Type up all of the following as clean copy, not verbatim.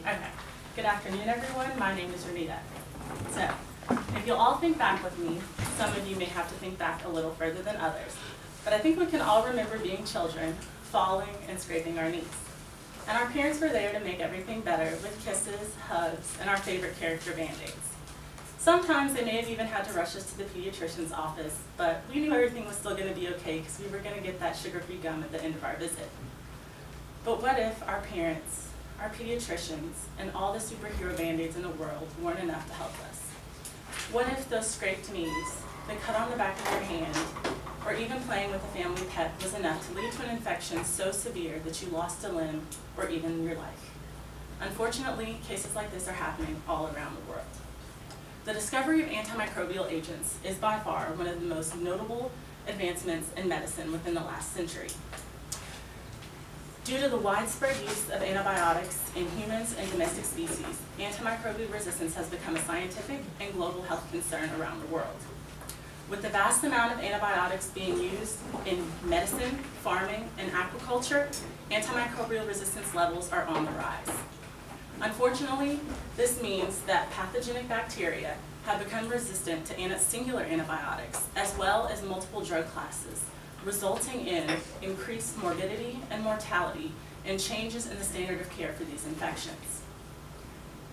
Okay. Good afternoon, everyone. My name is Renita. So, if you'll all think back with me, some of you may have to think back a little further than others, but I think we can all remember being children, falling and scraping our knees. And our parents were there to make everything better with kisses, hugs, and our favorite character Band-Aids. Sometimes they may have even had to rush us to the pediatrician's office, but we knew everything was still going to be okay because we were going to get that sugar-free gum at the end of our visit. But what if our parents, our pediatricians, and all the superhero Band-Aids in the world weren't enough to help us? What if those scraped knees, the cut on the back of your hand, or even playing with a family pet was enough to lead to an infection so severe that you lost a limb or even your life? Unfortunately, cases like this are happening all around the world. The discovery of antimicrobial agents is by far one of the most notable advancements in medicine within the last century. Due to the widespread use of antibiotics in humans and domestic species, antimicrobial resistance has become a scientific and global health concern around the world. With the vast amount of antibiotics being used in medicine, farming, and aquaculture, antimicrobial resistance levels are on the rise. Unfortunately, this means that pathogenic bacteria have become resistant to singular antibiotics as well as multiple drug classes, resulting in increased morbidity and mortality and changes in the standard of care for these infections.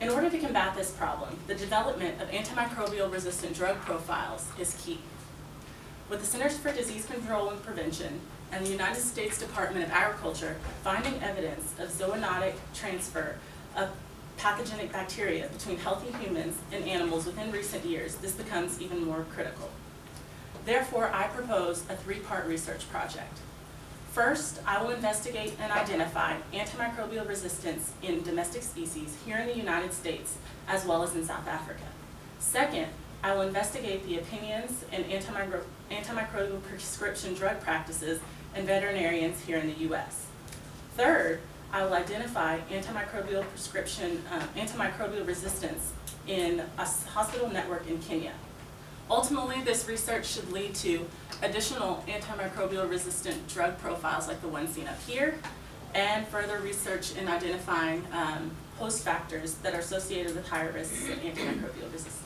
In order to combat this problem, the development of antimicrobial resistant drug profiles is key. With the Centers for Disease Control and Prevention and the United States Department of Agriculture finding evidence of zoonotic transfer of pathogenic bacteria between healthy humans and animals within recent years, this becomes even more critical. Therefore, I propose a three-part research project. First, I will investigate and identify antimicrobial resistance in domestic species here in the United States as well as in South Africa. Second, I will investigate the opinions and antimicrobial prescription drug practices in veterinarians here in the U.S. Third, I will identify antimicrobial resistance in a hospital network in Kenya. Ultimately, this research should lead to additional antimicrobial resistant drug profiles like the one seen up here, and further research in identifying host factors that are associated with higher risks of antimicrobial resistance.